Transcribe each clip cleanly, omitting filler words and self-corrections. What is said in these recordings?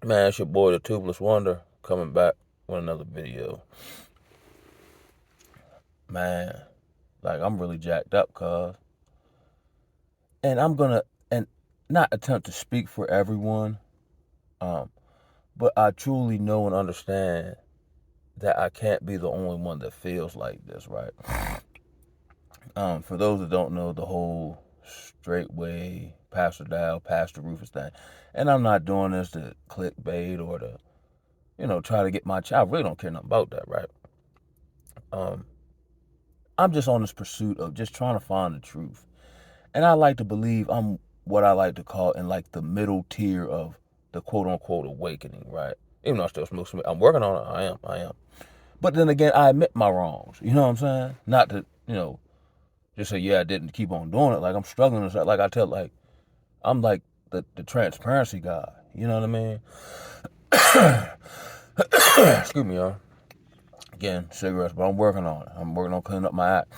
Man, it's your boy, the Tubeless Wonder, coming back with another video. Man, like, I'm really jacked up, cuz. And I'm gonna, and not attempt to speak for everyone, but I truly know and understand that I can't be the only one that feels like this, right? For those that don't know, the whole straightway, Pastor Dow, Pastor Rufus thing, and I'm not doing this to clickbait or to, try to get my child. I really don't care nothing about that, right? I'm just on this pursuit of just trying to find the truth. And I like to believe I'm what I like to call in like the middle tier of the quote unquote awakening, right? Even though I still smoke some, I'm working on it. I am. But then again, I admit my wrongs. You know what I'm saying? Not to, just say, yeah, I didn't keep on doing it. Like I'm struggling. Like I tell, like, I'm like the transparency guy. You know what I mean? Excuse me, y'all. Again, cigarettes, but I'm working on it. I'm working on cleaning up my act.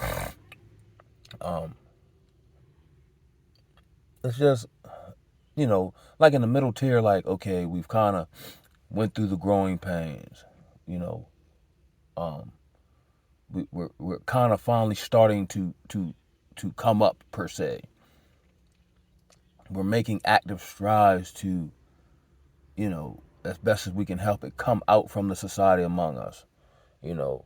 It's just, like in the middle tier, like, okay, we've kind of went through the growing pains, you know, we're kind of finally starting to come up, per se. We're making active strides to, as best as we can help it, come out from the society among us. You know,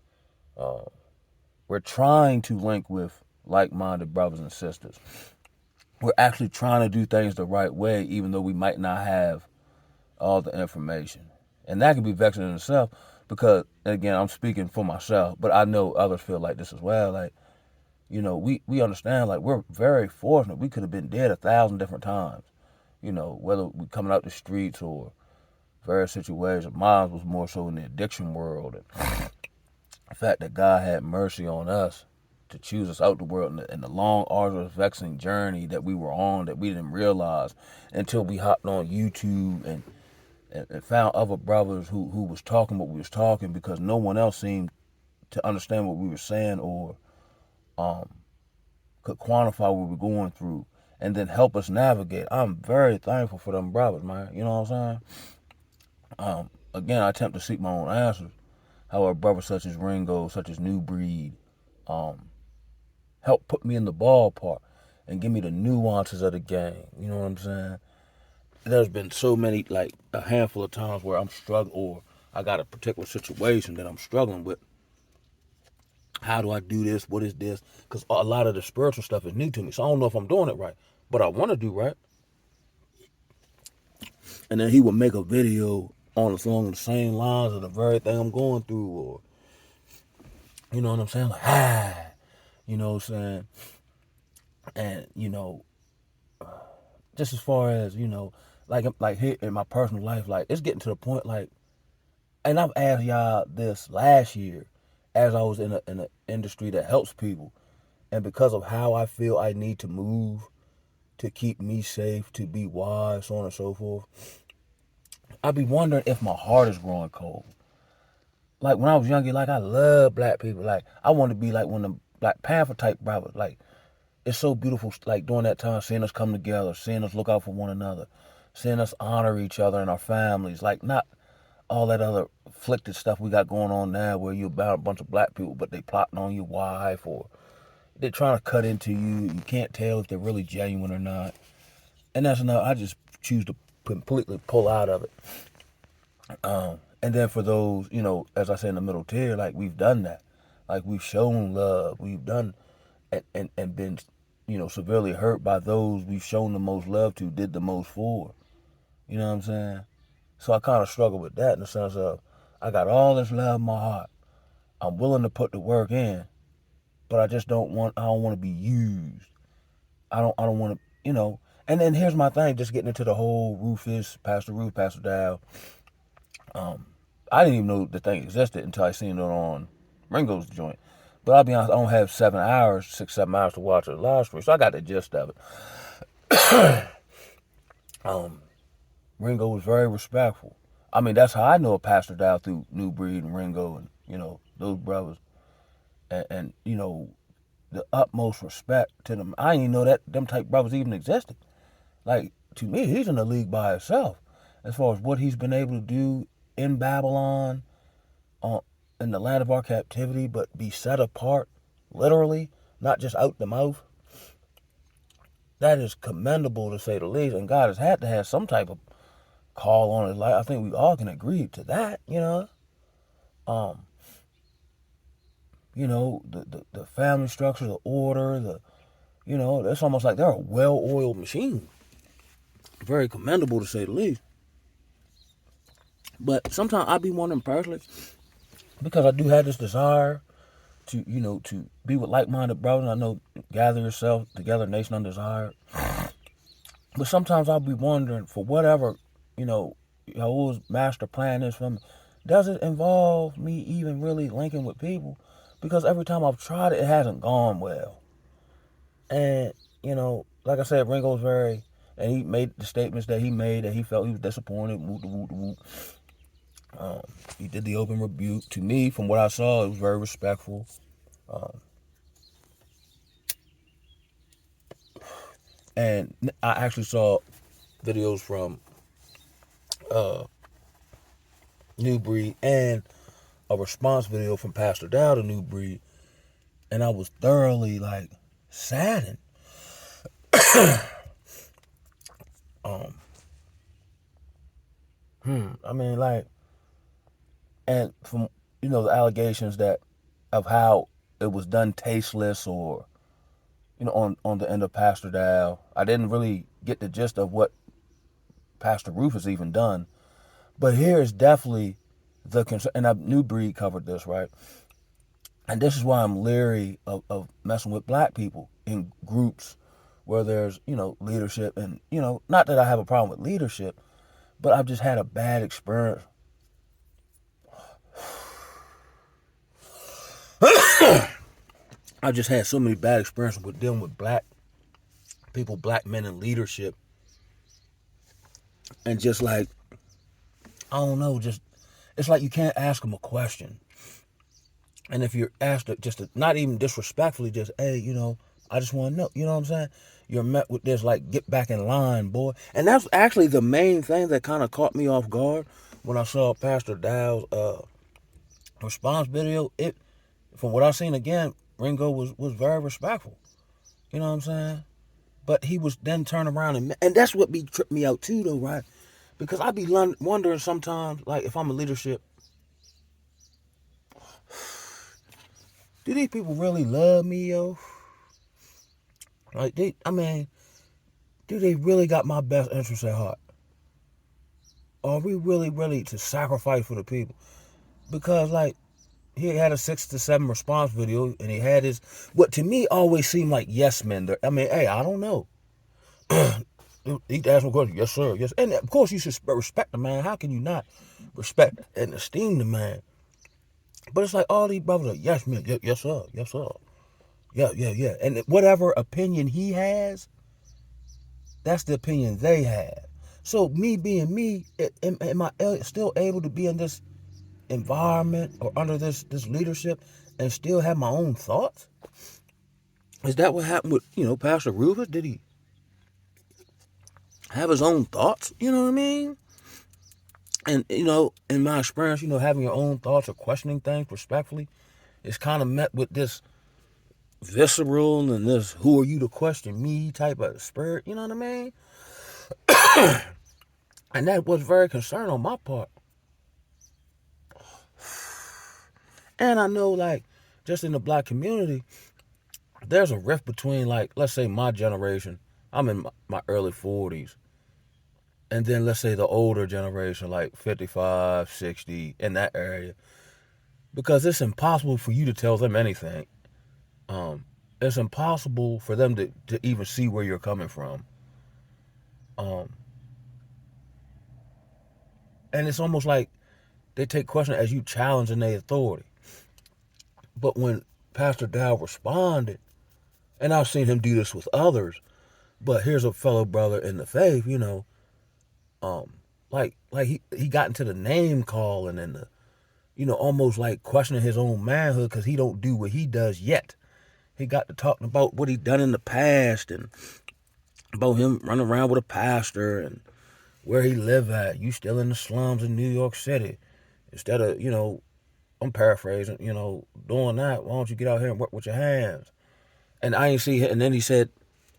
we're trying to link with like-minded brothers and sisters. We're actually trying to do things the right way, even though we might not have all the information. And that can be vexing in itself because, again, I'm speaking for myself, but I know others feel like this as well. Like, we understand, like, we're very fortunate. We could have been dead 1,000 different times, whether we coming out the streets or various situations. Mine was more so in the addiction world. And the fact that God had mercy on us to choose us out the world and the long, arduous, vexing journey that we were on that we didn't realize until we hopped on YouTube and found other brothers who was talking what we was talking, because no one else seemed to understand what we were saying or could quantify what we were going through and then help us navigate. I'm very thankful for them brothers, man. You know what I'm saying? Again, I attempt to seek my own answers. However, brothers such as Ringo, such as New Breed, help put me in the ballpark and give me the nuances of the game. You know what I'm saying? There's been so many, like a handful of times where I'm struggling, or I got a particular situation that I'm struggling with. How do I do this? What is this? Because a lot of the spiritual stuff is new to me, so I don't know if I'm doing it right, but I want to do right. And then he would make a video along the same lines of the very thing I'm going through, or you know what I'm saying, like you know what I'm saying, and just as far as like here in my personal life, like it's getting to the point, like, and I've asked y'all this last year as I was in an industry that helps people, and because of how I feel I need to move to keep me safe, to be wise, so on and so forth, I'd be wondering if my heart is growing cold. Like when I was younger, like I love black people. Like I want to be like one of the Black Panther type brothers. Like it's so beautiful, like during that time, seeing us come together, seeing us look out for one another, seeing us honor each other and our families. Like not all that other afflicted stuff we got going on now where you're about a bunch of black people, but they plotting on your wife or they're trying to cut into you. You can't tell if they're really genuine or not. And that's enough. I just choose to completely pull out of it. And then for those, as I said, in the middle tier, like we've done that. Like we've shown love. We've done and been, severely hurt by those we've shown the most love to, did the most for. You know what I'm saying? So I kind of struggle with that in the sense of I got all this love in my heart. I'm willing to put the work in, but I just don't want to be used. I don't want to, And then here's my thing, just getting into the whole Rufus, Pastor Ruth, Pastor Dow. I didn't even know the thing existed until I seen it on Ringo's joint. But I'll be honest, I don't have 6, 7 hours to watch a live stream, so I got the gist of it. Ringo was very respectful. I mean, that's how I know a Pastor Dow, through New Breed and Ringo and, those brothers. And the utmost respect to them. I didn't even know that them type brothers even existed. Like, to me, he's in the league by himself. as far as what he's been able to do in Babylon, in the land of our captivity, but be set apart, literally, not just out the mouth. That is commendable to say the least, and God has had to have some type of call on his life. I think we all can agree to that, Um, the family structure, the order, it's almost like they're a well-oiled machine. Very commendable to say the least. But sometimes I be wondering personally, because I do have this desire to be with like-minded brothers. I know gather yourself together, nation undesired. But sometimes I'll be wondering, for whatever, Yahuwah's master plan is for me, does it involve me even really linking with people? Because every time I've tried it, it hasn't gone well. And, like I said, Ringo's and he made the statements that he made, that he felt he was disappointed, he did the open rebuke. To me, from what I saw, it was very respectful. And I actually saw videos from New Breed and a response video from Pastor Dow to New Breed, and I was thoroughly saddened. I mean, and from the allegations that of how it was done tasteless, or on the end of Pastor Dow, I didn't really get the gist of what Pastor Rufus even done. But here is definitely the concern, and New Breed covered this, right? And this is why I'm leery of messing with black people in groups where there's, leadership. And, not that I have a problem with leadership, but I've just had a bad experience. I've just had so many bad experiences with dealing with black people, black men in leadership. And just I don't know, it's like you can't ask them a question. And if you're asked it, not even disrespectfully, just, hey, I just want to know, you know what I'm saying? You're met with this, get back in line, boy. And that's actually the main thing that kind of caught me off guard when I saw Pastor Dow's response video. From what I've seen, again, Ringo was very respectful. You know what I'm saying? But he was then turned around, and that's what tripped me out too, though, right? Because I be wondering sometimes, if I'm in leadership, do these people really love me, yo? Do they really got my best interests at heart? Are we really, really to sacrifice for the people? Because, he had a 6 to 7 response video, and he had his, what to me always seemed like yes men. Hey, I don't know. He asked me a question, yes sir, yes. And of course you should respect the man. How can you not respect and esteem the man? But it's like all these brothers are yes men, yes sir, yes sir. Yeah. And whatever opinion he has, that's the opinion they have. So me being me, am I still able to be in this environment or under this leadership and still have my own thoughts? Is that what happened with, Pastor Rufus? Did he have his own thoughts? You know what I mean? And, in my experience, having your own thoughts or questioning things respectfully is kind of met with this visceral and this who are you to question me type of spirit, you know what I mean? And that was very concerned on my part. And I know, just in the black community, there's a rift between, let's say my generation. I'm in my early 40s. And then let's say the older generation, 55, 60, in that area. Because it's impossible for you to tell them anything. It's impossible for them to even see where you're coming from. And it's almost like they take question as you challenging their authority. But when Pastor Dow responded, and I've seen him do this with others, but here's a fellow brother in the faith, he got into the name calling and the, almost questioning his own manhood because he don't do what he does yet. He got to talking about what he done in the past and about him running around with a pastor and where he live at. You still in the slums in New York City. Instead of, I'm paraphrasing, doing that, why don't you get out here and work with your hands? And I ain't see, and then he said,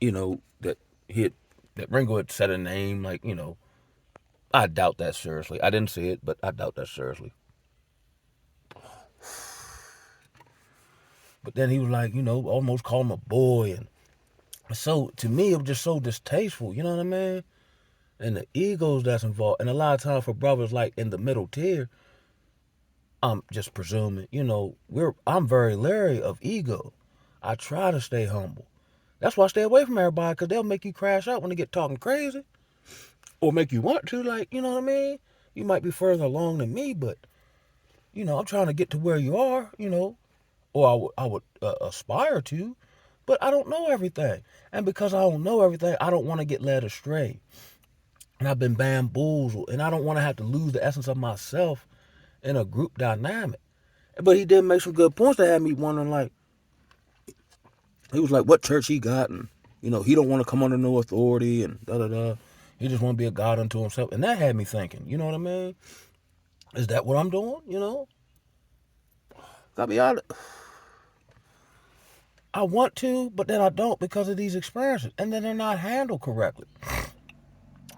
that he had, that Ringo had said a name, like, I doubt that seriously. I didn't see it, but I doubt that seriously. But then he was like, almost called him a boy. And so to me, it was just so distasteful, you know what I mean? And the egos that's involved. And a lot of times for brothers like in the middle tier, I'm just presuming, I'm very leery of ego. I try to stay humble. That's why I stay away from everybody, because they'll make you crash out when they get talking crazy. Or make you want to, like, you know what I mean? You might be further along than me, but, I'm trying to get to where you are, or I would aspire to, but I don't know everything. And because I don't know everything, I don't want to get led astray. And I've been bamboozled, and I don't want to have to lose the essence of myself in a group dynamic. But he did make some good points that had me wondering, like, he was like, what church he got, and, he don't want to come under no authority, and da-da-da. He just want to be a God unto himself. And that had me thinking, you know what I mean? Is that what I'm doing, Gotta be honest. I want to, but then I don't because of these experiences. And then they're not handled correctly.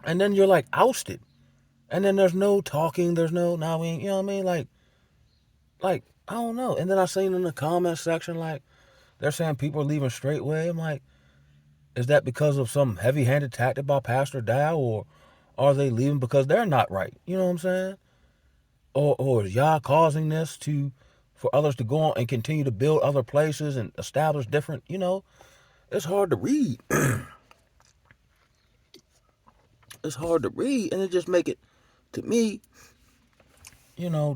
And then you're like ousted. And then there's no talking, there's no, now we ain't, you know what I mean? Like, I don't know. And then I seen in the comment section, like, they're saying people are leaving straightway. I'm like, is that because of some heavy-handed tactic by Pastor Dow, or are they leaving because they're not right? You know what I'm saying? Or is Yah causing this for others to go on and continue to build other places and establish different, it's hard to read. It's hard to read, and it just make it, to me,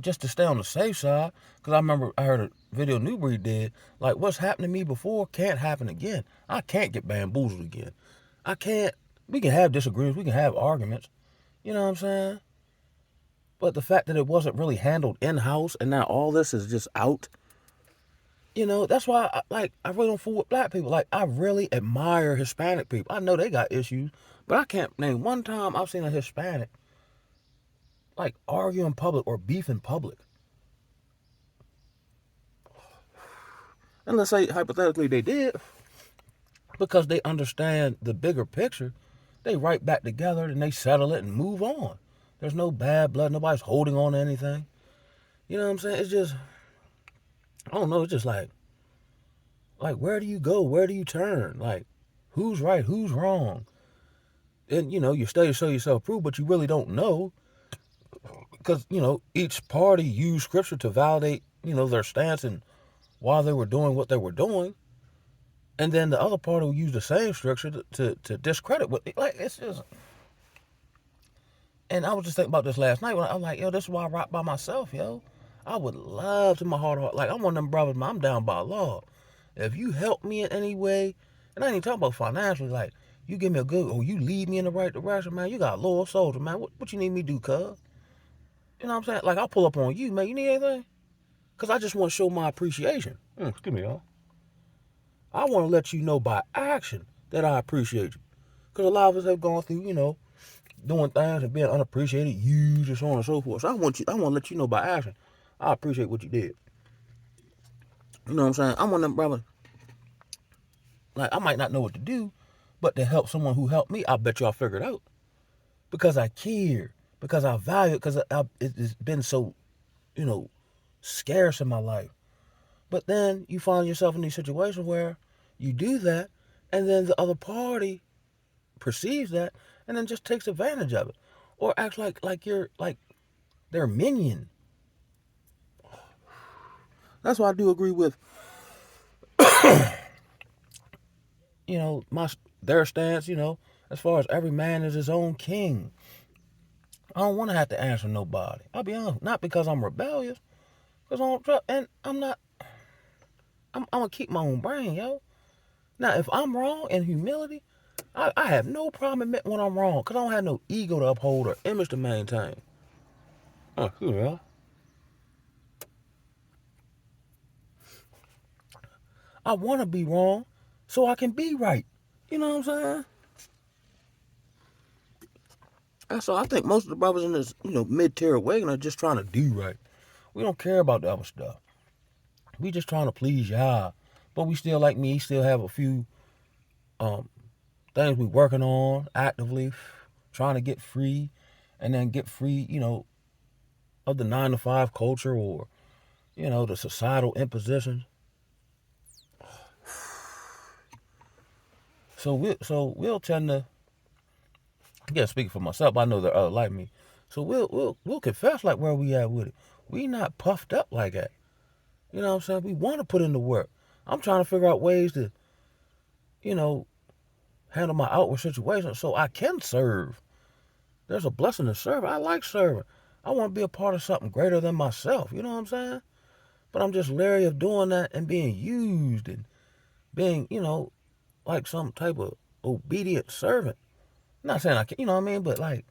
just to stay on the safe side. Because I remember I heard a video Newbreed did, like, what's happened to me before can't happen again. I can't get bamboozled again. I can't. We can have disagreements, we can have arguments, you know what I'm saying? But the fact that it wasn't really handled in-house and now all this is just out, that's why I really don't fool with black people. Like, I really admire Hispanic people. I know they got issues, but I can't name one time I've seen a Hispanic like argue in public or beef in public. And let's say hypothetically they did, because they understand the bigger picture, they right back together and they settle it and move on. There's no bad blood. Nobody's holding on to anything. You know what I'm saying? It's just, I don't know. It's just like where do you go? Where do you turn? Like, who's right? Who's wrong? And, you study to show yourself approved, but you really don't know, because, each party used scripture to validate, their stance and why they were doing what they were doing. And then the other party will use the same structure to discredit what, like, it's just. And I was just thinking about this last night when I was like, yo, this is why I rock by myself, yo. I would love to my heart, like, I'm one of them brothers, man, I'm down by law. If you help me in any way, and I ain't even talking about financially, like, you give me a good, or you lead me in the right direction, man, you got a loyal soldier, man. What you need me to do, cuz? You know what I'm saying? Like, I'll pull up on you, man. You need anything? Because I just want to show my appreciation. Excuse me, y'all. I want to let you know by action that I appreciate you. Because a lot of us have gone through, doing things and being unappreciated, used, and so on and so forth. So I want to let you know by action, I appreciate what you did. You know what I'm saying? I'm one of them brothers. Like, I might not know what to do, but to help someone who helped me, I bet you I'll figure it out. Because I care. Because I value it. Because it's been so, scarce in my life. But then you find yourself in these situations where you do that, and then the other party perceives that and then just takes advantage of it, or acts like you're like their minion. That's why I do agree with their stance. As far as every man is his own king. I don't want to have to answer nobody. I'll be honest, not because I'm rebellious, because I don't trust, and I'm not. I'm gonna keep my own brain, yo. Now, if I'm wrong in humility, I have no problem admitting when I'm wrong, because I don't have no ego to uphold or image to maintain. Yeah. I want to be wrong so I can be right. You know what I'm saying? And so I think most of the brothers in this, mid-tier awakening are just trying to do right. We don't care about the other stuff. We just trying to please y'all. But we still, like me, still have a few um, things we working on actively, trying to get free, and then get free, of the 9 to 5 culture or, the societal impositions. So we'll tend to, again, speaking for myself, I know they're other like me. So we'll confess like where we at with it. We not puffed up like that. You know what I'm saying? We want to put in the work. I'm trying to figure out ways to, you know, handle my outward situation so I can serve. There's a blessing in serving. I like serving. I want to be a part of something greater than myself. You know what I'm saying? But I'm just leery of doing that and being used and being, like some type of obedient servant. I'm not saying I can, you know what I mean? But like,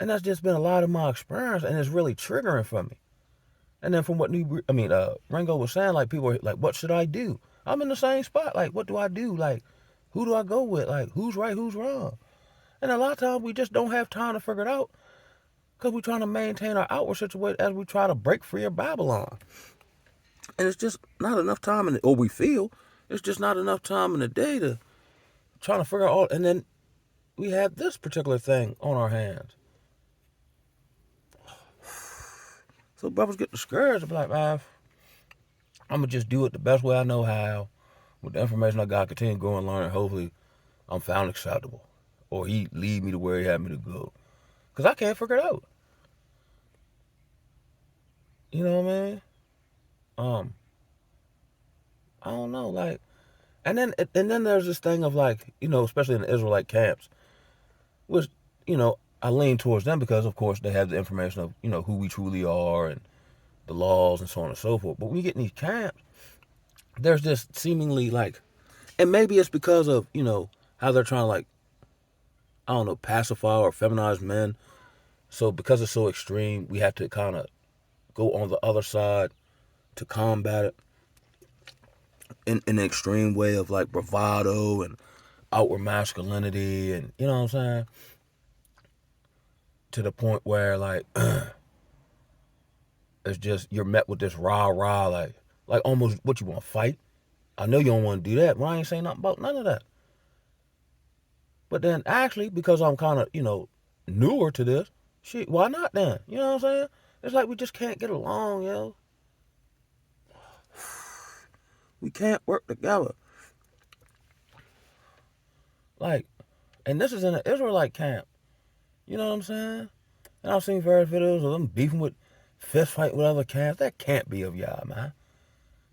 and that's just been a lot of my experience, and it's really triggering for me. And then from what Ringo was saying, like people are like, what should I do? I'm in the same spot. Like, what do I do? Like, who do I go with? Like, who's right, who's wrong? And a lot of times we just don't have time to figure it out because we're trying to maintain our outward situation as we try to break free of Babylon. And it's just not enough time or we feel it's just not enough time in the day to trying to figure out all. And then we have this particular thing on our hands. So brothers get discouraged and be like, man, I'm going to just do it the best way I know how. With the information I got, continue to go and learn. Hopefully, I'm found acceptable. Or he lead me to where he had me to go. Because I can't figure it out. You know what I mean? I don't know. Like, and then there's this thing of like, especially in the Israelite camps, which, I lean towards them because, of course, they have the information of, who we truly are and the laws and so on and so forth. But when you get in these camps, there's this seemingly like, and maybe it's because of, how they're trying to like, I don't know, pacify or feminize men. So because it's so extreme, we have to kind of go on the other side to combat it in an extreme way of like bravado and outward masculinity and, you know what I'm saying? To the point where like, it's just, you're met with this rah-rah, like almost what you want to fight. I know you don't want to do that, but I ain't saying nothing about none of that. But then actually, because I'm kind of, newer to this, shit, why not then? You know what I'm saying? It's like we just can't get along, yo. We can't work together. Like, and this is in an Israelite camp. You know what I'm saying? And I've seen various videos of them beefing with, fist fight with other camps. That can't be of y'all, man.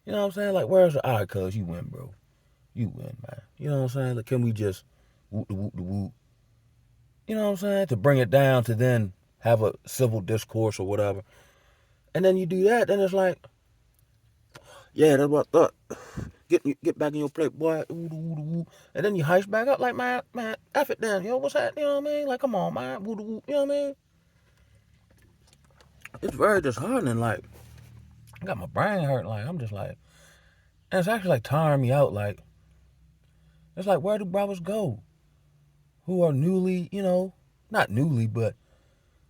You know what I'm saying? Like, where's the, all right, cuz, you win, bro. You win, man. You know what I'm saying? Like, can we just whoop the whoop the whoop? You know what I'm saying? To bring it down to then have a civil discourse or whatever. And then you do that, then it's like, yeah, that's what I thought. Get back in your plate, boy. And then you heist back up like, man, F it then. Yo, what's that? You know what I mean? Like, come on, man. You know what I mean? It's very disheartening. Like, I got my brain hurt. Like, I'm just like, and it's actually like tiring me out. Like, it's like, where do brothers go? Who are newly, not newly, but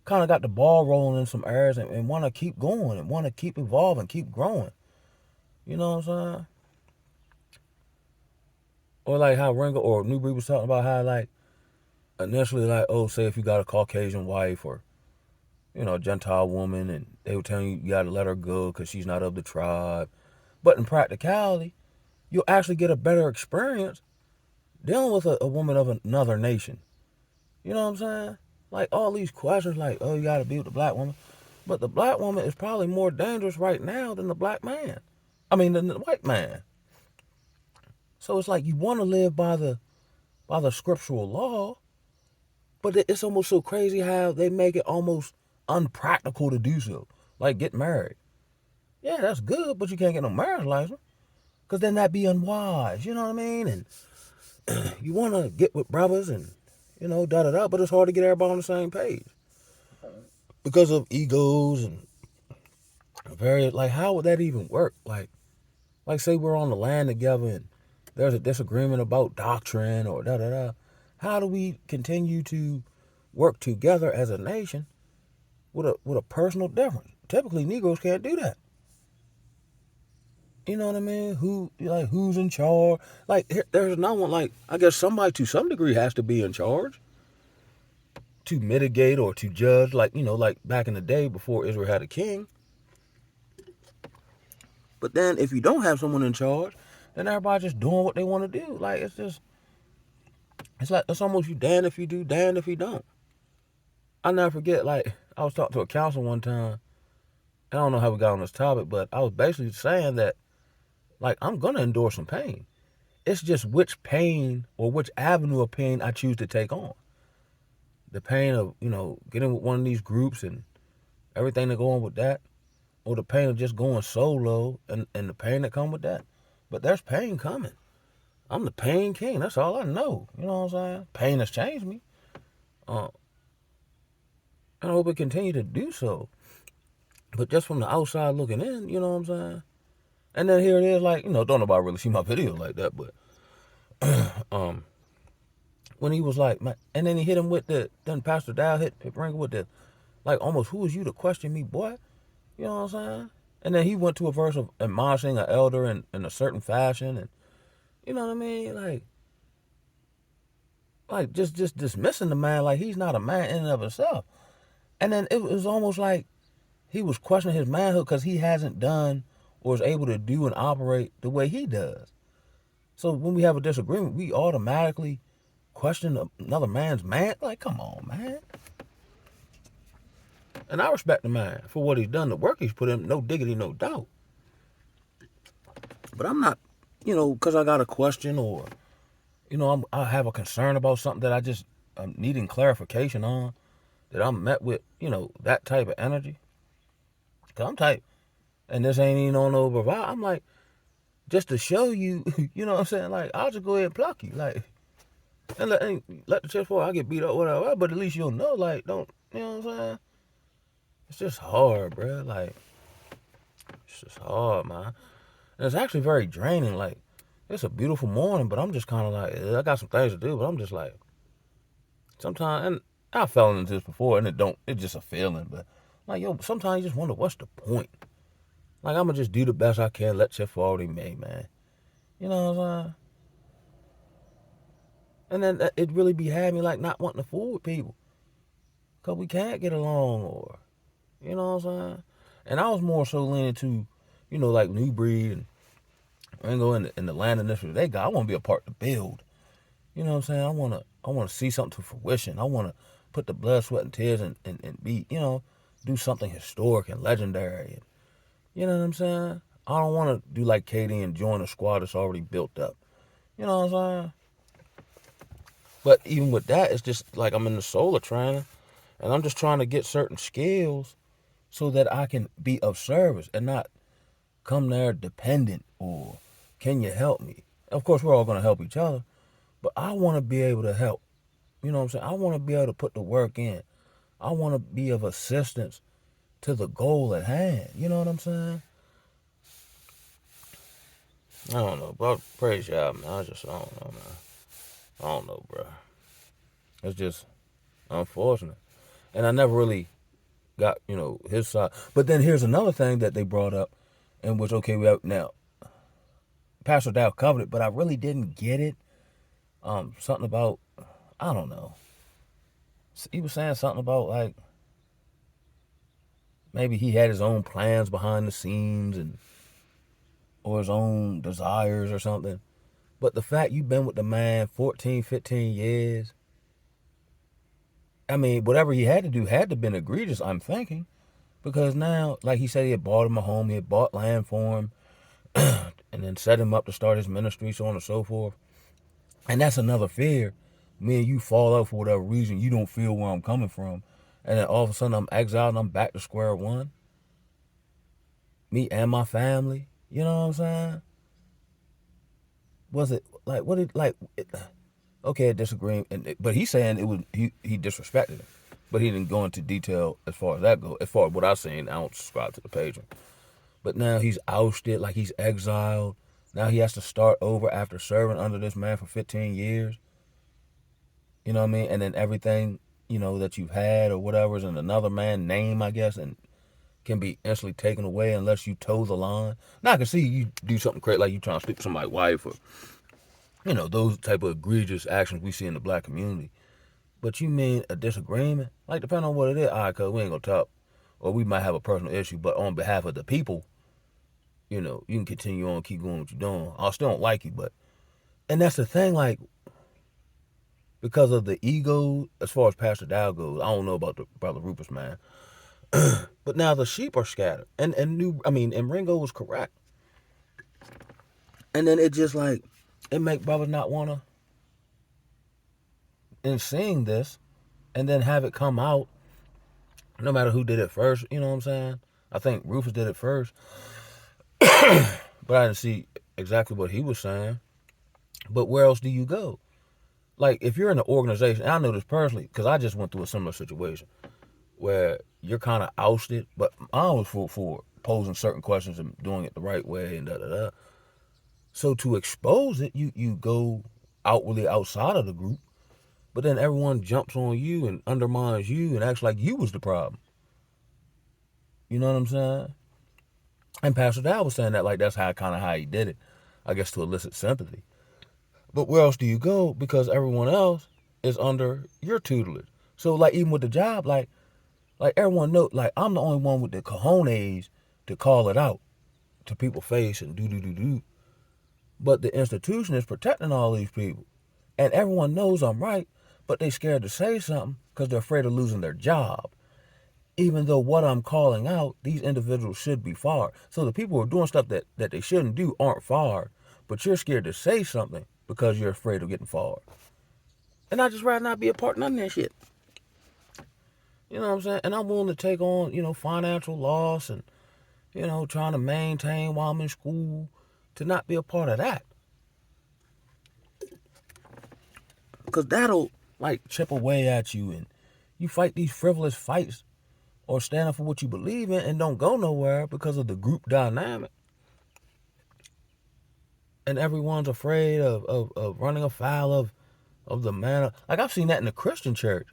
kind of got the ball rolling in some areas and want to keep going and want to keep evolving, keep growing. You know what I'm saying? Or like how Ringo or Newbury was talking about how like initially like, oh, say if you got a Caucasian wife or, a Gentile woman and they were telling you got to let her go because she's not of the tribe. But in practicality, you'll actually get a better experience dealing with a woman of another nation. You know what I'm saying? Like all these questions like, oh, you got to be with the black woman. But the black woman is probably more dangerous right now than the black man. I mean, than the white man. So it's like you want to live by the scriptural law, but it's almost so crazy how they make it almost unpractical to do so. Like get married. Yeah, that's good, but you can't get no marriage license. Because then that'd be unwise. You know what I mean? And you want to get with brothers and, da-da-da, but it's hard to get everybody on the same page. Because of egos and various, like, how would that even work? Like say we're on the land together and there's a disagreement about doctrine or da-da-da. How do we continue to work together as a nation with a personal difference. Typically, Negroes can't do that. You know what I mean? Who's in charge? Like there's no one. Like I guess somebody to some degree has to be in charge to mitigate or to judge. Like like back in the day before Israel had a king. But then if you don't have someone in charge, then everybody just doing what they want to do. Like it's almost you damned if you do, damned if you don't. I never forget. Like I was talking to a counselor one time. I don't know how we got on this topic, but I was basically saying that like I'm gonna endure some pain. It's just which pain or which avenue of pain I choose to take on. The pain of, getting with one of these groups and everything that go on with that, or the pain of just going solo and the pain that come with that. But there's pain coming. I'm the pain king. That's all I know. You know what I'm saying? Pain has changed me. And I hope it continue to do so. But just from the outside looking in, you know what I'm saying? And then here it is, like, don't nobody really see my video like that, but when he was like, and then he hit him with then Pastor Dow hit Ringo with the, like, almost, who is you to question me, boy? You know what I'm saying? And then he went to a verse of admonishing an elder in a certain fashion, and you know what I mean? Like just dismissing the man like he's not a man in and of himself. And then it was almost like he was questioning his manhood because he hasn't done or is able to do and operate the way he does. So when we have a disagreement, we automatically question another man's man. Like, come on, man. And I respect the man for what he's done, the work he's put in, no diggity, no doubt. But I'm not, because I got a question or, I have a concern about something that I'm needing clarification on, that I'm met with, that type of energy. Because I'm type, and this ain't even on no bravado. I'm like, just to show you, you know what I'm saying? Like, I'll just go ahead and pluck you. Like, and let the chips fall. I get beat up, whatever. But at least you'll know, like, don't, you know what I'm saying? It's just hard, bro. Like, it's just hard, man. And it's actually very draining. Like, it's a beautiful morning, but I'm just kind of like, I got some things to do, but I'm just like, sometimes, and I fell into this before, and it's just a feeling, but like, sometimes you just wonder, what's the point? Like, I'm going to just do the best I can, let shit fall they may, man. You know what I'm saying? And then it really be having me, like, not wanting to fool with people. Because we can't get along, or, you know what I'm saying? And I was more so leaning to, like, New Breed and Ringo in the land initiative they got. I want to be a part to build. You know what I'm saying? I want to see something to fruition. I want to put the blood, sweat, and tears and be, do something historic and legendary. And, you know what I'm saying? I don't want to do like Katie and join a squad that's already built up. You know what I'm saying? But even with that, it's just like I'm in the solar training, and I'm just trying to get certain skills so that I can be of service and not come there dependent or can you help me? Of course, we're all going to help each other, but I want to be able to help. You know what I'm saying? I want to be able to put the work in. I want to be of assistance to the goal at hand. You know what I'm saying? I don't know, but praise y'all, man. I don't know, man. I don't know, bro. It's just unfortunate. And I never really got, his side. But then here's another thing that they brought up, in which, okay, we have now, Pastor Dow covered it, but I really didn't get it. Something about, I don't know. He was saying something about, like, maybe he had his own plans behind the scenes or his own desires or something. But the fact you've been with the man 14, 15 years, I mean, whatever he had to do had to have been egregious, I'm thinking. Because now, like he said, he had bought him a home, he had bought land for him, and then set him up to start his ministry, so on and so forth. And that's another fear. Me and you fall out for whatever reason, you don't feel where I'm coming from. And then all of a sudden I'm exiled and I'm back to square one. Me and my family. You know what I'm saying? Was it like what it like? Okay, disagreeing, but he's saying it was he disrespected him, but he didn't go into detail as far as that goes. As far as what I've seen, I don't subscribe to the page. But now he's ousted, like he's exiled. Now he has to start over after serving under this man for 15 years. You know what I mean? And then everything that you've had or whatever is in another man's name, I guess, and can be instantly taken away unless you toe the line. Now I can see you do something crazy, like you trying to sleep with somebody's wife, or those type of egregious actions we see in the black community. But you mean a disagreement? Like, depending on what it is, all right, cuz we ain't gonna talk, or we might have a personal issue, but on behalf of the people, you can continue on, keep doing what you're doing. I still don't like you, and that's the thing, like, because of the ego, as far as Pastor Dow goes, I don't know about the brother Rufus, man. But now the sheep are scattered, and Ringo was correct. And then it just like it make brothers not wanna in seeing this, and then have it come out, no matter who did it first. You know what I'm saying? I think Rufus did it first, but I didn't see exactly what he was saying. But where else do you go? Like, if you're in an organization, and I know this personally because I just went through a similar situation where you're kind of ousted, but I was for posing certain questions and doing it the right way and da da da. So to expose it, you go outwardly outside of the group, but then everyone jumps on you and undermines you and acts like you was the problem. You know what I'm saying? And Pastor Dow was saying that like that's how he did it, I guess, to elicit sympathy. But where else do you go? Because everyone else is under your tutelage. So like even with the job, like everyone knows, like I'm the only one with the cojones to call it out to people's face and do. But the institution is protecting all these people. And everyone knows I'm right, but they're scared to say something because they're afraid of losing their job. Even though what I'm calling out, these individuals should be fired. So the people who are doing stuff that they shouldn't do aren't fired, but you're scared to say something because you're afraid of getting fired. And I just rather not be a part of none of that shit. You know what I'm saying? And I'm willing to take on, financial loss and, trying to maintain while I'm in school to not be a part of that. Because that'll, like, chip away at you, and you fight these frivolous fights or stand up for what you believe in and don't go nowhere because of the group dynamic. And everyone's afraid of running afoul of the man. Like, I've seen that in the Christian church.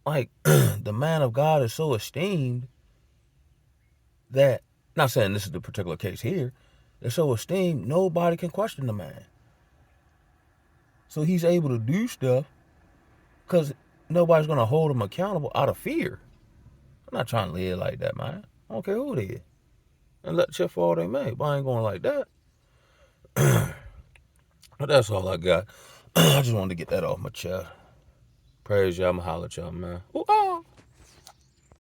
Like, the man of God is so esteemed that, not saying this is the particular case here, they're so esteemed, nobody can question the man. So he's able to do stuff because nobody's going to hold him accountable out of fear. I'm not trying to live like that, man. I don't care who it is. And let chip fall they may. But I ain't going like that. But that's all I got. I just wanted to get that off my chest. Praise y'all. I'ma holler at y'all, man. Ooh, ah.